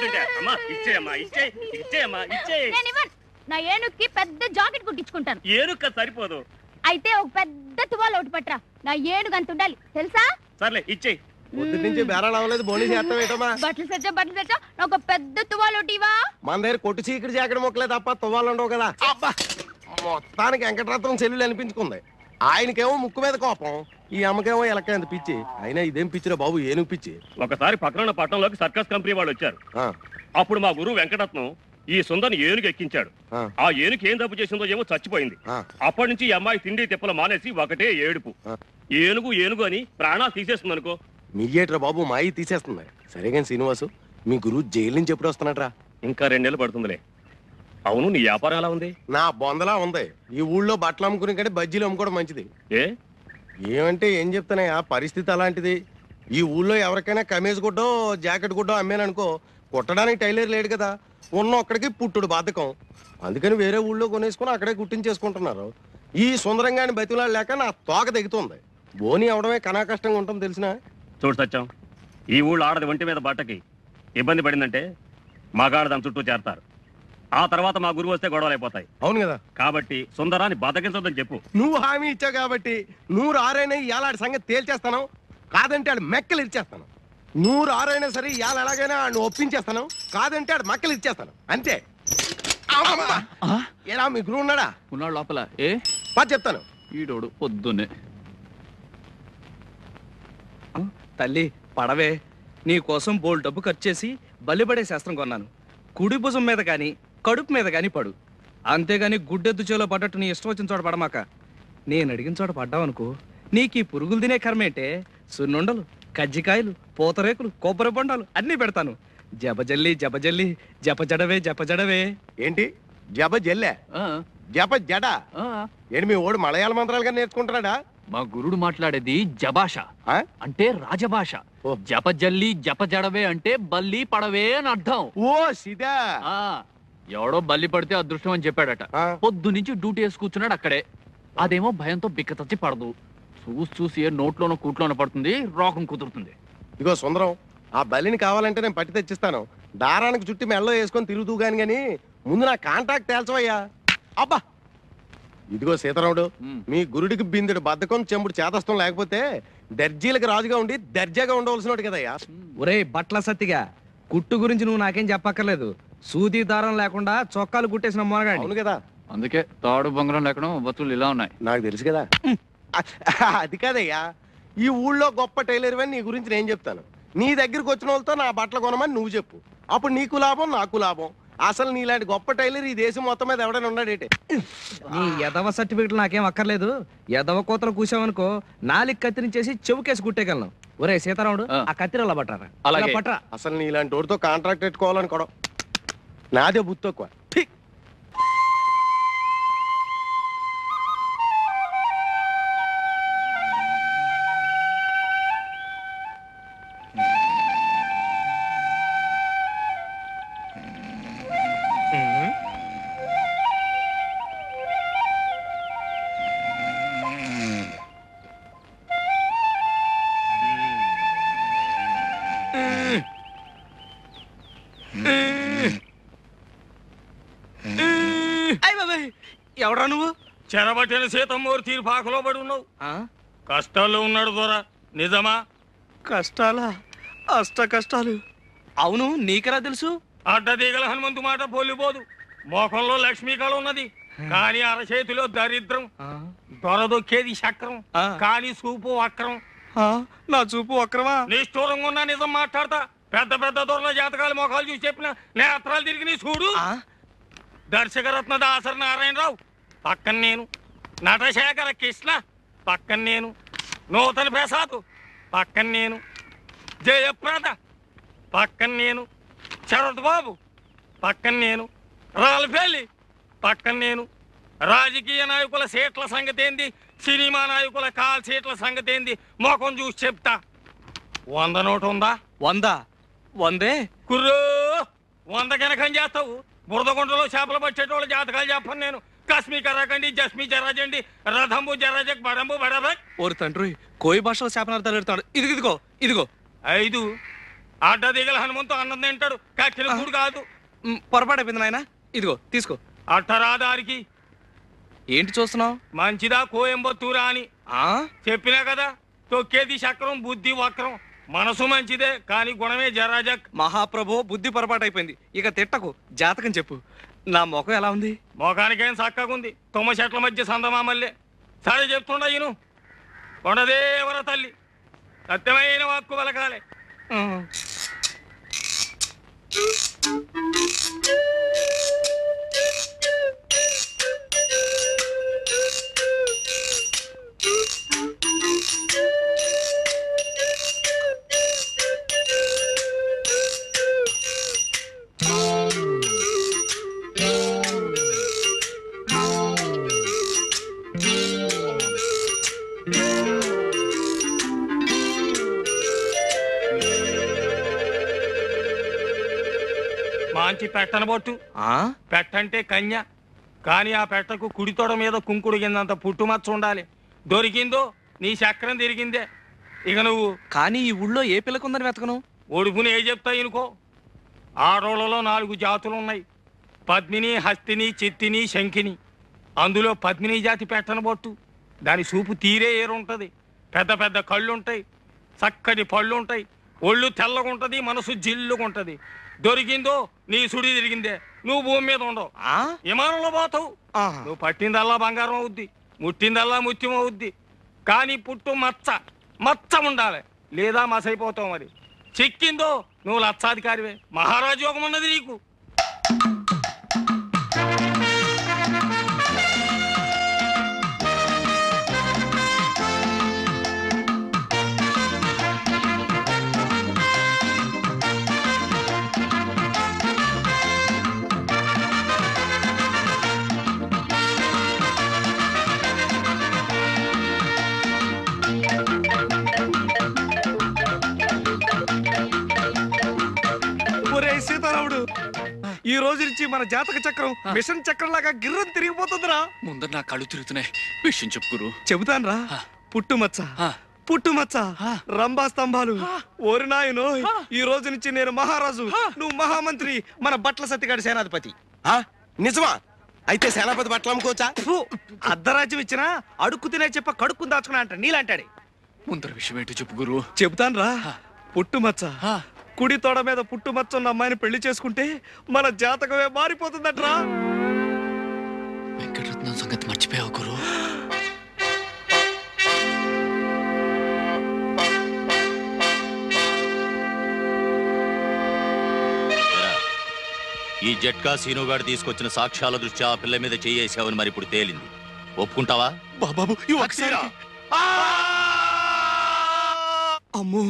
అంటుంటే అమ్మా ఇచ్చేయమ్మా ఇచ్చేయమ్మా నా ఏనుక్కి పెద్ద జాకెట్ కుట్టించుకుంటాను. ఏనుక్క సరిపోదు. అయితే ఒక పెద్ద తువాలు ఒకటి పట్టరా, నా ఏనుగు అంత ఉండాలి తెలుసా? సర్లే ఇచ్చేయి. పొద్దు నుంచి బేరాలు అవ్వలేదు, బోని చేస్తావేటమ్మా? బట్టలు సెచ్చా నాకు పెద్ద తువాలు ఒకటివా? మన దగ్గర కొట్టు చీకటి జాకెట్ మొక్కలే తప్ప తువ్వాలు ఉండవు కదా. అబ్బా మొత్తానికి వెంకటరత్నం చెల్లెలు అనిపించుకుంది. ఆయనకేమో ముక్కు మీద కోపం, ఈ అమ్మకేమో ఎలక్కంత పిచ్చి. అయినా ఇదేం పిచ్చిరా బాబు, ఏనుగు పిచ్చి. ఒకసారి పక్కన పట్టణంలోకి సర్కస్ కంపెనీ వాళ్ళు వచ్చారు. అప్పుడు మా గురువు వెంకటరత్నం ఈ సుందర్ని ఏనుగు ఎక్కించాడు. ఆ ఏనుగు ఏం తప్పు చేసిందో ఏమో చచ్చిపోయింది. అప్పటి నుంచి ఈ అమ్మాయి తిండి తిప్పలు మానేసి ఒకటే ఏడుపు. ఏనుగు ఏనుగు అని ప్రాణాలు తీసేస్తుంది అనుకో. మీయేట్రా బాబు మాయి తీసేస్తుంది. సరే కానీ శ్రీనివాసు, మీ గురువు జైలు నుంచి ఎప్పుడు వస్తున్నాడ్రా? ఇంకా 2 నెలలు పడుతుందిలే. అవును, నీ వ్యాపారం ఎలా ఉంది? నా బొందలా ఉంది. ఈ ఊళ్ళో బట్టలు అమ్ముకునే కంటే బజ్జీలు అమ్ముకోవడం మంచిది. ఏమంటే ఏం చెప్తానయ్యా, పరిస్థితి అలాంటిది. ఈ ఊళ్ళో ఎవరికైనా కమీజ్ గుడ్డో జాకెట్ గుడ్డో అమ్మాననుకో, కుట్టడానికి టైలర్ లేడు కదా. ఉన్న ఒక్కడికి పుట్టుడు బాధకం. అందుకని వేరే ఊళ్ళో కొనేసుకుని అక్కడే కుట్టించేసుకుంటున్నారు. ఈ సుందరంగాని బతిలాడు లేక నా తోక దిగుతుంది. బోని అవడమే కనా కష్టంగా ఉంటుంది తెలిసిన. చూడు సత్యం, ఈ ఊళ్ళో ఆడది ఒంటి మీద బట్టకి ఇబ్బంది పడిందంటే మగాడు దాని చుట్టూ చేరతారు. ఆ తర్వాత మా గురువు వస్తే గొడవలు అయిపోతాయి. అవును కదా, కాబట్టి సుందరాన్ని బతకించొద్దని చెప్పు. నువ్వు హామీ ఇచ్చావు కాబట్టి 100 ఇయాలాడి సంగతి తేల్చేస్తాను. కాదంటే ఆడు మెక్కలు ఇచ్చేస్తాను. 100 సరే ఇవాళ ఎలాగైనా ఆడు ఒప్పించేస్తాను. కాదంటే ఆడు మక్కలు ఇచ్చేస్తాను అంతే. ఎలా మీ గురువు ఉన్నాడా? ఉన్నాడు లోపల. చెప్తాను. ఈడోడు పొద్దున్నే. తల్లి పడవే, నీ కోసం బోల్ డబ్బు ఖర్చు చేసి బలిపడే శాస్త్రం కొన్నాను. కుడి భుజం మీద కానీ కడుపు మీద కానీ పడు. అంతేగాని గుడ్డెద్దు చేలో పడ్డట్టు నీ ఇష్టం వచ్చిన చోట పడమాక. నేను అడిగిన చోట పడ్డావనుకో, నీకు ఈ పురుగులు తినే కర్మేంటే సున్నుండలు, కజ్జికాయలు, పూతరేకులు, కొబ్బరి బొండాలు అన్నీ పెడతాను. జపజల్లి జపజల్లి జపజడవే జపజడవే. ఏంటి జప జల్లే జప జడ? ఏంటి మీ ఓడు మలయాళ మంత్రాలుగా నేర్చుకుంటున్నాడా? మా గురుడు మాట్లాడేది జభాష, అంటే రాజభాష. జపజల్లి జపజడవే అంటే బల్లి పడవే అని అర్థం. ఓ సిదా. ఎవడో బల్లి పడితే అదృష్టం అని చెప్పాడట. పొద్దు నుంచి డ్యూటీ వేసి కూర్చున్నాడు అక్కడే. అదేమో భయంతో బిక్కతచ్చి పడదు. చూసి ఏ నోట్లోనో కూట్లోనో పడుతుంది, రోగం కుదురుతుంది. ఇగో సుందరం, ఆ బలిని కావాలంటే నేను పట్టి తెచ్చిస్తాను. దారానికి చుట్టి మెళ్ళో వేసుకొని తిరుగుతూ గాని ముందు నా కాంటాక్ట్ తేల్చవయ్యా. అబ్బా ఇదిగో సీతారాముడు, మీ గురుడికి బిందుడు బద్ధకం చెంబుడు చేతస్థం లేకపోతే దర్జీలకు రాజుగా ఉండి దర్జాగా ఉండవలసినోడు కదయ్యా. ఒరే బట్ల సత్తిగా, కుట్టు గురించి నువ్వు నాకేం చెప్పక్కర్లేదు. సూది దారం లేకుండా చొక్కాలు కుట్టేసిన మొనగాడు. అవును కదా, అందుకే తాడు బొంగరం లేకుండా బతులు ఇలా ఉన్నాయి. నాకు తెలుసు కదా. అది కాదయ్యా, ఈ ఊళ్ళో గొప్ప టైలర్ అని నీ గురించి నేను చెప్తాను. నీ దగ్గరికి వచ్చిన వాళ్ళతో నా బట్టలు కొనమని నువ్వు చెప్పు. అప్పుడు నీకు లాభం, నాకు లాభం. అసలు నీలాంటి గొప్ప టైలర్ ఈ దేశం మొత్తం మీద ఎవడైనా ఉన్నాడేటే. నీ ఎదవ సర్టిఫికెట్లు నాకేం అక్కర్లేదు. ఎదవ కోతలు కూసావనుకో, నాలుగు కత్తిరించేసి చెవుకేసి కుట్టేయగలను. ఒరే సీతారాముడు, ఆ కత్తిరలా పట్టారా? పట్టరా. అసలు నీలాంటి వాడితో కాంట్రాక్ట్ పెట్టుకోవాలనుకోవడం నాదే బుద్ధి తక్కువ. ఎవడా నువ్వు? చెరబట్టిన సీతమ్మూరు తీరు పాకలో పడి ఉన్నావు. కష్టాల్లో ఉన్నాడు దొర. నిజమా? కష్టాలా? అష్ట కష్టాలు. అవును, నీకెలా తెలుసు? అడ్డదీగల హనుమంతు మాట పోలిపోదు. మోకంలో లక్ష్మీకళ ఉన్నది, కానీ అరచేతిలో దరిద్రం. దొరదొక్కేది చక్రం, కానీ చూపు వక్రం. నా చూపు వక్రమా? నిష్ఠూరంగా ఉన్నా నిజం మాట్లాడతా. పెద్ద పెద్ద దొరల జాతకాలు మొఖాలు చూసి చెప్పిన నేత్రాలు తిరిగి నీ చూడు. దర్శకరత్న దాసరి నారాయణరావు పక్కన నేను, నటశేఖర కృష్ణ పక్కన నేను, నూతన ప్రసాద్ పక్కన నేను, జయప్రద పక్కన నేను, శరత్ బాబు పక్కన నేను, రాల్పల్లి పక్కన నేను. రాజకీయ నాయకుల సీట్ల సంగతి ఏంది, సినిమా నాయకుల కాల్ సీట్ల సంగతి ఏంది మొఖం చూసి చెప్తా. 100 నోటు ఉందా? 100? 100 కుర్రో 100 కనకం చేస్తావు. బురదగుంటలో చేపలు పట్టేటోళ్ళ జాతకాలు చెప్పను నేను. కస్మి కర్రకండి, జస్మి జర్రజండి, రథంబు జర్రజక్ బడంబు బడబక్. ఓరి తండ్రి, కోయి భాషలో శాపనార్థాలు ఎడతాడు. ఇదిగో ఇదిగో. 5 అడ్డ దిగల హనుమంతు అన్నం తింటాడు కక్కిన కూడు కాదు. పొరపాటు అయిపోయింది నాయన, ఇదిగో తీసుకో. అట్టరాదారికి ఏంటి చూస్తున్నావు? మంచిదా కోయంబత్తూరా అని చెప్పినా కదా. తొక్కేది చక్రం, బుద్ధి వక్రం. మనసు మంచిదే కానీ గుణమే జరాజక్. మహాప్రభు, బుద్ధి పొరపాటు అయిపోయింది, ఇక తిట్టకు, జాతకం చెప్పు. నా ముఖం ఎలా ఉంది? మొఖానికేం చక్కగుంది, తుమ్మ చెట్ల మధ్య సందమామల్లే. సరే చెప్తుండ ఈను. కొండదేవర తల్లి సత్యమైన వాక్కు పలకాలే. మంచి పెట్టనబొట్టు. పెట్టంటే కన్య, కానీ ఆ పెట్టకు కుడితోడ మీద కుంకుడు కిందంత పుట్టుమచ్చ ఉండాలి. దొరికిందో నీ చక్రం తిరిగిందే. ఇక నువ్వు కానీ ఈ ఊళ్ళో ఏ పిల్లకుందని వెతకను? ఒడుపుని ఏ చెప్తాయి అనుకో. ఆడోళ్ళలో 4 జాతులు ఉన్నాయి, పద్మిని, హస్తిని, చిత్తిని, శంఖిని. అందులో పద్మిని జాతి పెట్టనబొట్టు. దాని చూపు తీరే ఏరుంటది. పెద్ద పెద్ద కళ్ళుంటాయి, చక్కటి పళ్ళుంటాయి, ఒళ్ళు తెల్లగుంటది, మనసు జిల్లుగుంటది. దొరికిందో నీ సుడి తిరిగిందే. నువ్వు భూమి మీద ఉండవు, విమానంలో పోతావు. నువ్వు పట్టిందల్లా బంగారం అవుద్ది, ముట్టిందల్లా ముత్యం అవుద్ది. కానీ పుట్టు మచ్చ ఉండాలి, లేదా మసైపోతావు. మరి చిక్కిందో నువ్వు లక్షాధికారివే. మహారాజు యోగం ఉన్నది నీకు. సీతారాముడు, ఈ రోజు నుంచి మన జాతక చక్రం మిషన్ చక్రం లాగా గిర్రం తిరిగిపోతుందిరా. ముందర నా కళ్ళు తిరుగుతున్నాయి, విషయం చెప్పుకురు. చెబుతాను రా. పుట్టుమచ్చ, రంభా స్తంభాలు. ఓరి నాయనో, ఈ రోజు నుంచి నేను మహారాజు, నువ్వు మహామంత్రి, మన బట్ల సత్తిగాడి సేనాధిపతి. నిజమా? అయితే సేనాపతి బట్టలు అమ్ముకోవచ్చా? అర్ధరాజ్యం ఇచ్చినా అడుక్కు తినే చెప్ప కడుక్కుని దాచుకున్నా అంట నీలాంటాడే. ముందర విషయం ఏంటో చెప్పు గురు. చెబుతాను రా. పుట్టుమచ్చ, కుడి తోడ మీద పుట్టుమచ్చ ఉన్న అమ్మాయిని పెళ్లి చేసుకుంటే మన జాతకమే మారిపోతుందట్రా. వెంకటరత్నం సంగతి మర్చిపోయావు గురు. ఈ జట్కా సీనుగాడు తీసుకొచ్చిన సాక్ష్యాల దృష్ట్యా ఆ పిల్ల మీద చేయేసావని మరి ఇప్పుడు తేలింది. ఒప్పుకుంటావా? బాబు అమ్మో,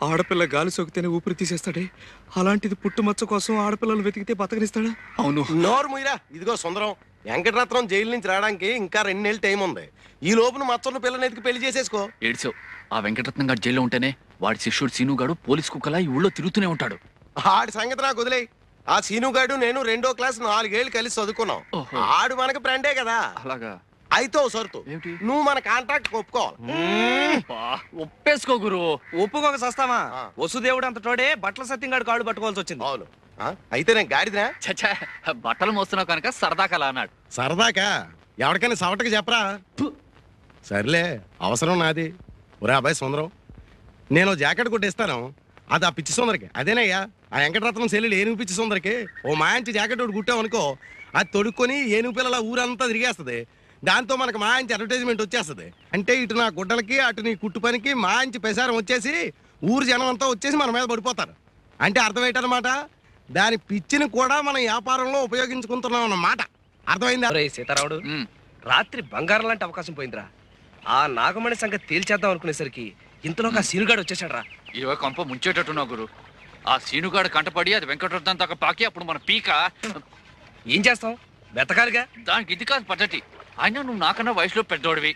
ఆడపిల్ల గాలి సోకితేనే ఊపిరి తీసేస్తాడే, అలాంటిది పుట్టుమచ్చ కోసం ఆడపిల్లలు వెతికితే బతకనిస్తాడా? అవును. నోరు ముయిరా. ఇదిగో సుందరం, వెంకటరత్నం జైలు నుంచి రావడానికి ఇంకా 2 నెలలు టైం ఉంది. ఈ లోపున మచ్చన్న పిల్లని ఎతికి పెళ్లి చేసేసుకో. ఏడ్చావు. ఆ వెంకటరత్నం గారు జైల్లో ఉంటేనే వాడి శిష్యుడు సీనుగాడు పోలీస్ కుక్కలా ఈ ఊళ్ళో తిరుగుతూనే ఉంటాడు. ఆడి సంగతి నాకు వదిలేయి. ఆ సీనుగాడు నేను 2వ క్లాస్ 4 ఏళ్ళు కలిసి చదువుకున్నాం. ఆడు మనకి ఫ్రెండే కదా. అలాగా? అయితే ఓ సరుతు, నువ్వు మన కాంట్రాక్ట్ ఒప్పుకోవాలి. ఒప్పేసుకో గురు. ఒప్పుకోక సస్తావా? వసుదేవుడు అంత తోడే బట్టల సత్యంగాడు కాళ్ళు పట్టుకోవాల్సి వచ్చింది. అవును. అయితే నేను గాడిదినా? చచ్చా, బట్టలు మోస్తున్నావు కనుక సరదాకలా అన్నాడు. సరదాకా? ఎవరికైనా సవటకి చెప్పరా? సర్లే, అవసరం నాది. ఒరే అబ్బాయి సుందరం, నేను జాకెట్ కొట్టిస్తాను, అది ఆ పిచ్చి సుందరికి. అదేనయ్యా ఆ వెంకటరత్నం సెల్లులు ఏనుగు పిచ్చి సుందరికి ఓ మాంచి జాకెట్ ఒకటి కుట్టామనుకో, అది తొడుక్కొని ఏనుగు పిల్లల ఊరంతా తిరిగేస్తుంది. దాంతో మనకు మాంచి అడ్వర్టైజ్మెంట్ వచ్చేస్తుంది. అంటే ఇటు నా గుడ్డలకి అటు నీ కుట్టు పనికి మాంచి ప్రసారం వచ్చేసి ఊరు జనం అంతా వచ్చేసి మన మీద పడిపోతారు. అంటే అర్థమేటన్నమాట, దాని పిచ్చిని కూడా మనం వ్యాపారంలో ఉపయోగించుకుంటున్నాం అన్నమాట. అర్థమైందా? సీతారాముడు, రాత్రి బంగారం లాంటి అవకాశం పోయిందిరా. ఆ నాగమణి సంగతి తేల్చేద్దాం అనుకునేసరికి ఇంతలో ఆ సీనుగాడు వచ్చేసాడు రా. ఇవే కొంప ముంచేటట్టున్నావు గురు. ఆ సీనుగాడు కంటపడి అది వెంకటరత్నం దాకా పాకి అప్పుడు మన పీక ఏం చేస్తాం? వెతకాలిగా. దానికి ఇది కాదు పద్ధతి. అయినా నువ్వు నాకన్నా వయసులో పెద్దోడివి.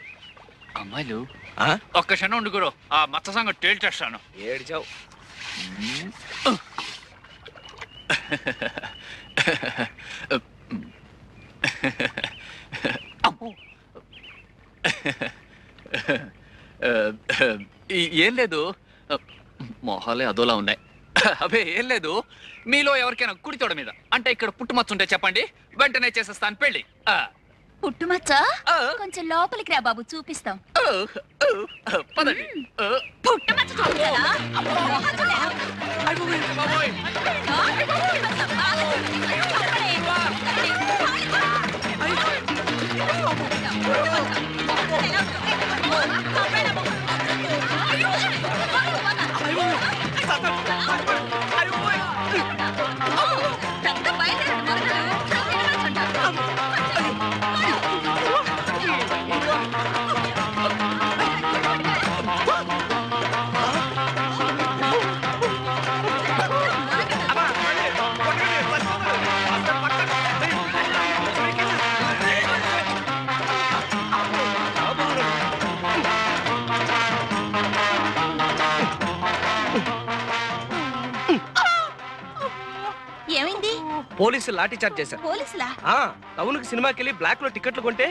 అమ్మాయిలు ఒక్క క్షణం ఉండు గురు, ఆ మత్స్య సంగతి తేల్చేస్తాను. ఏడ్చావు. ఏం లేదు, మొహాలే అదోలా ఉన్నాయి. అబే ఏం లేదు, మీలో ఎవరికైనా కుడి తోడ మీద అంటే ఇక్కడ పుట్టుమచ్చ ఉంటే చెప్పండి, వెంటనే చేసేస్తాను పెళ్లి. పుట్టుమచ్చ కొంచెం లోపలికి రా బాబు, చూపిస్తాం. పదండి. పుట్టుమచ్చ చూపించాలా? ఏమైంది? పోలీసులు లాఠీ చార్జ్ చేశారు. పోలీసులా? టౌన్ కి సినిమాకి వెళ్ళి బ్లాక్ లో టికెట్లు కొంటే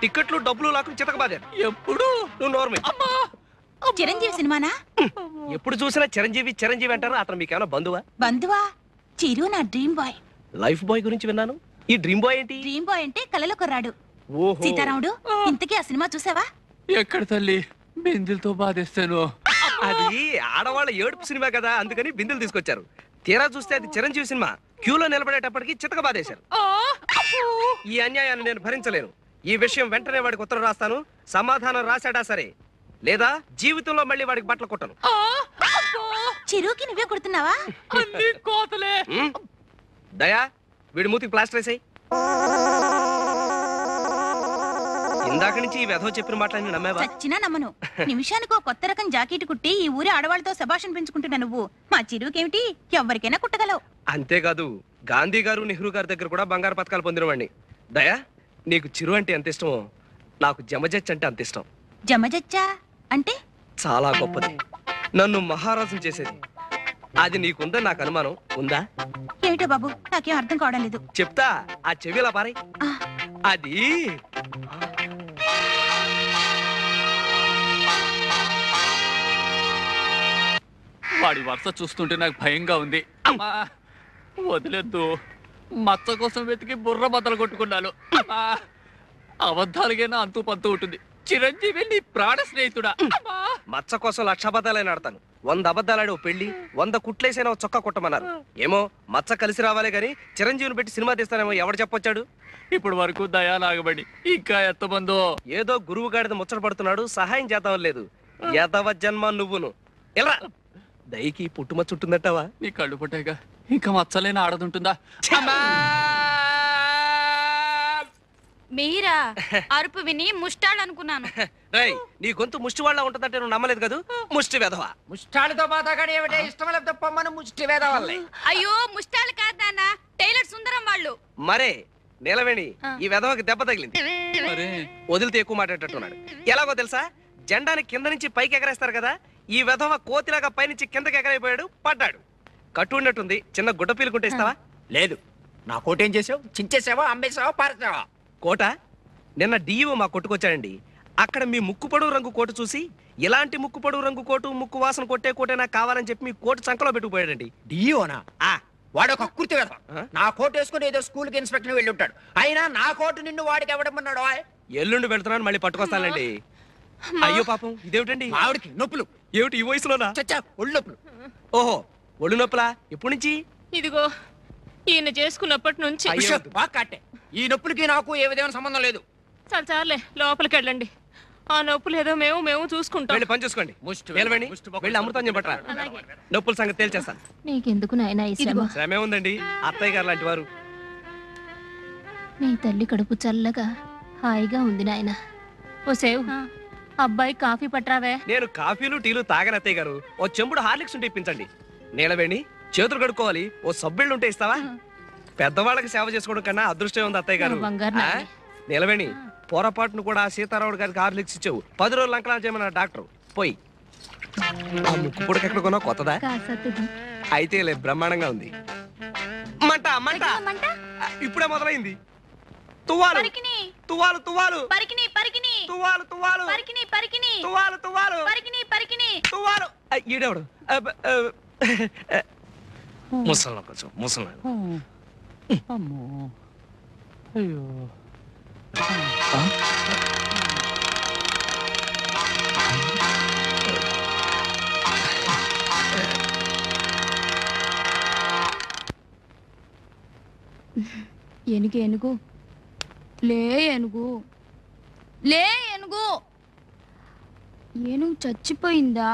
టికెట్లు డబ్బులు లాక్కుని చితకబాదారు. ఎప్పుడు నువ్వు నోర్మే. చిరంజీవి సినిమానా? ఎప్పుడు చూసినా చిరంజీవి చిరంజీవి అంటారు. అతను మీకేమైనా బంధువా? బంధువా? చిరు నా డ్రీమ్ బాయ్. లైఫ్ బాయ్ గురించి విన్నాను. ఈ డ్రీమ్ బాయ్ ఏంటి? డ్రీమ్ బాయ్ అంటే కలలో కొర్రాడు. ఓహో. సీతారాముడు, ఇంతకీ ఆ సినిమా చూసావా? ఎక్కడ తల్లి, బిందులతో బాధేస్తాను. అది ఆడవాళ్ళ ఏడుపు సినిమా కదా, అందుకని బిందులు తీసుకొచ్చారు. తీరా చూస్తే అది చిరంజీవి సినిమా. క్యూలో నిలబడేటప్పటికి చితక బాధేశారు. ఈ అన్యాయాన్ని నేను భరించలేను. ఈ విషయం వెంటనే వాడికి ఉత్తరం రాస్తాను. సమాధానం రాశాడా సరే, లేదా జీవితంలో మళ్ళీ వాడికి బట్టలు కుట్టను. చిరుకి నువ్వే కుడుతున్నావా? కోతలే. దయా, వీడి మూతికి ప్లాస్టర్ వేసాయి. ఇందాక నుంచి ఈ వెధవ చెప్పిన మాటలన్నీ నమ్మేవా? చచ్చినా నమ్మను. నిమిషానికో కొత్త రకం జాకెట్ కుట్టి ఈ ఊరి ఆడవాళ్ళతో శభాషణ పెంచుకుంటున్నా నువ్వు. మా చిరుకేమిటి, ఎవరికైనా కుట్టగలవు. అంతేకాదు, గాంధీ గారు నెహ్రూ గారి దగ్గర కూడా బంగారు పథకాలు పొందినవాడిని. దయా, నీకు చిరు అంటే ఎంత ఇష్టమో నాకు జమజచ్చ అంటే అంత ఇష్టం. జమజచ్చా అంటే? చాలా గొప్పది, నన్ను మహారాజుని చేసేది. అది నీకుందా? నాకు అనుమానం ఉందా? ఏమిటో బాబు, నాకేం అర్థం కావడం లేదు. చెప్తా, ఆ చెవిలా పారే. అది వాడి వరుస చూస్తుంటే నాకు భయంగా ఉంది. అమ్మా వదిలేద్దు, మచ్చ కోసం వెతికి బుర్ర బద్దలు కొట్టుకున్నాను. అబద్ధాలుగైనా అంతూ పంతూ ఉంటుంది. చిరంజీవి నీ ప్రాణ స్నేహితుడా. మచ్చ కోసం 1,00,000 అబద్ధాలైనా ఆడతాను. 100 అబద్ధాలాడి ఓ పెళ్లి, 100 కుట్లేసైనా చొక్కా కుట్టమన్నారు. ఏమో మచ్చ కలిసి రావాలే గాని చిరంజీవిని పెట్టి సినిమా తీస్తానేమో ఎవడు చెప్పొచ్చాడు? ఇప్పుడు వరకు దయా లాగబడి ఇంకా ఎంతమందో. ఏదో గురువు గాడిద ముచ్చట పడుతున్నాడు, సహాయం చేద్దాం లేదు. యదవ జన్మ నువ్వును. ఎలా దయకి పుట్టుమచ్చ ఉంటుందట్టవా? నీ కళ్ళు పుట్టాక ఇంకా మచ్చలేని ఆడదుంటుందా? మీరా? అరుపు విని ముష్టాలనుకున్నాను. రై, నీ గొంతు ముష్టి వాళ్ళ ఉంటుందంటే నువ్వు నమ్మలేదు కదా. ముష్టి వెధవా. ముష్టాలతో మాతాగాడు ఏమిటే ఇష్టం లేకపోతే పొమ్మను ముష్టి వేద వల్లే. అయ్యో, ముష్టాలు కాదు నాన్న, టైలర్ సుందరం వాళ్ళు. మరే నీలవేణి, ఈ వెధవకి దెబ్బ తగిలింది. వదిలితే ఎక్కువ మాట్లాడేటట్టున్నాడు. ఎలాగో తెలుసా, జెండాని కింద నుంచి పైకి ఎగరేస్తారు కదా, ఈ వెధవ కోతిలాగా పైనుంచి కిందకి ఎగరైపోయాడు, పడ్డాడు. కట్టు ఉన్నట్టుంది, చిన్న గుడ్డ పీలుకుంటే ఇస్తావా? లేదు. నా కోట ఏం చేసావు? చించేసావా, అమ్మేసావా, పారేసావా? కోట నిన్న డిఈఓ మా కొట్టుకొచ్చాడండి. అక్కడ మీ ముక్కు పొడవు రంగు కోటు చూసి, ఇలాంటి ముక్కు పొడవు రంగు కోటు, ముక్కు వాసన కొట్టే కోటే నాకు కావాలని చెప్పి మీ కోటు చంకలో పెట్టుకుపోయాడండి. డియోనా? వాడు ఒక కుర్తి వేద. నా కోట్ వేసుకుని ఏదో స్కూల్ కి ఇన్స్పెక్టర్ వెళ్ళి ఉంటాడు. అయినా నా కోటు నిన్ను వాడికి ఎవడమన్నాడు? ఎల్లుండి వెళ్తున్నాను, మళ్ళీ పట్టుకొస్తానండి. అయ్యో పాపం, ఇదేమిటండి? ఆవిడికి నొప్పులు. ఏమిటి ఈ వయసులోనా? చచ్చా, ఒళ్ళు నొప్పులు. ఓహో, ఒళ్ళు నొప్పులా? ఎప్పటి నుంచి? ఇదిగో ఈయన చేసుకున్నప్పటి నుంచి. కట్టే ఈ నొప్పులకి నాకు ఏ విధమైన సంబంధం లేదు. చాలు చాలే, లోపలికి వెళ్ళండి. ఆ నొప్పులు ఏదో మేము చూసుకుంటాం. వెళ్ళి పని చూసుకోండి. వెళ్ళి అమృతం పట్టరా, నొప్పుల సంగతి తేల్చేస్తాను. నీకెందుకు నాయనా ఈ శ్రమ? శ్రమే ఉందండి, అత్తయ్య గారు లాంటి వారు. నీ తల్లి కడుపు చల్లగా హాయిగా ఉంది నాయనా. ఓ సేవ్, అబ్బాయి కాఫీ పట్రావే. నేను కాఫీలు టీలు తాగని అత్తయ్య గారు. ఓ చెంబుడు హార్లిక్స్ ఉంటే ఇప్పించండి. నీలవేణి, చేతులు కడుక్కోవాలి, ఓ సబ్బిళ్ళు ఉంటే ఇస్తావా? పెద్దవాళ్ళకి సేవ చేసుకోవడం కన్నా అదృష్టం ఉంది అత్తయ్య గారు. నీలవేణి, పొరపాటును కూడా సీతారాముడు గారికి హార్లిక్స్ ఇచ్చావు. 10 రోజులు అంకలా చేయమన్నా డాక్టర్. పోయి ఆ ముక్కు పొడికి ఎక్కడ కొన్నా కొత్తదా? అయితే లే, బ్రహ్మాండంగా ఉంది. మంట మంట ఇప్పుడే మొదలైంది. తువ్వాలు తువ్వాలు తువ్వాలు తువ్వాలు తువ్వాలు తువ్వాలు తువ్వాలు తువ్వాలు. ఈడెవడు? ముసలి కొంచెం ముసలి అమ్మో అయ్యో ఏనుగు ఏనుగు లే ఏనుగు లే ఏనుగు ఏనుగు చచ్చిపోయిందా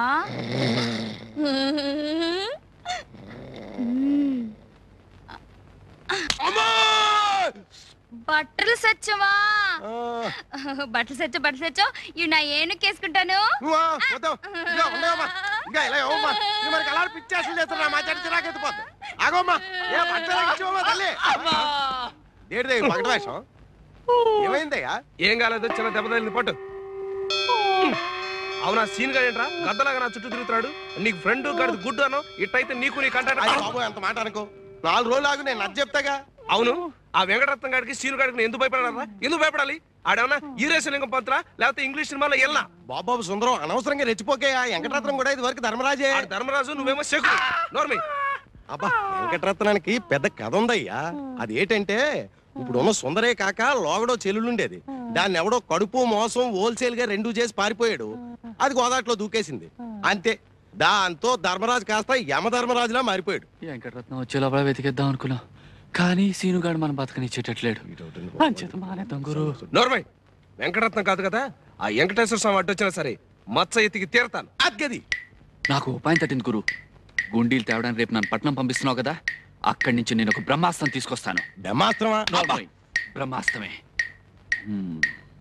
బట్టలు సచ్చవా బట్టలు సచ్చో ఇవి నా ఏనుకేసుకుంటాను ఏమైందయ్యా? ఏం కాలేదు, చిన్న దెబ్బ తగిలింది పట్టు. అవునా సీన్ గా ఏంట్రా గద్దలాగా నా చుట్టూ తిరుగుతాడు? నీకు ఫ్రెండ్ గడిది గుడ్డు అను, ఇట్టయితే నీకు నీ కంటే అంత మాట అనుకో. 4 రోజులు ఆగు, నేను నచ్చ చెప్తాగా. అవును, ఆ వెంకటరత్నం గారికి సీను గారికి ఎందుకు భయపడాలరా? ఎందుకు భయపడాలి? ఆడేమన్నా ఈరేశలింగం పంతులా లేకపోతే ఇంగ్లీష్ సినిమాలో వెళ్ళా? బాబాబు సుందరం, అనవసరంగా రెచ్చిపోకేయా. వెంకటరత్నం కూడా ఇది వరకు ధర్మరాజే. ధర్మరాజు, నువ్వేమో శకుడు. నోర్మి. అబ్బా, వెంకటరత్నానికి పెద్ద కథ ఉందయ్యా. అది ఏంటంటే, ఇప్పుడున్న సుందరే కాక లోగడో చెల్లుండేది. దాన్ని ఎవడో కడుపు మోసం హోల్సేల్ గా 2 చేసి పారిపోయాడు. అది గోదాట్లో దూకేసింది. అంతే, దాంతో ధర్మరాజు కాస్త యమధర్మరాజులా మారిపోయాడు. వెంకటరత్నం వచ్చే లోపల వెతికేద్దాం అనుకున్నా, కానీ సీనుగాడు మనం బతకనిచ్చేటట్లేడు. నోర్మై, వెంకటరత్నం కాదు కదా, ఆ వెంకటేశ్వర స్వామి అడ్డొచ్చినా సరే మచ్చ ఎత్తికి తీరతాను. అద్గది నాకు ఉపాయం తట్టింది గురు. గుండీలు తేవడానికి రేపు నన్ను పట్నం పంపిస్తున్నావు కదా, అక్కడి నుంచి నేను ఒక బ్రహ్మాస్త్రం తీసుకొస్తాను. బ్రహ్మాస్త్రమా? బ్రహ్మాస్త్రమే.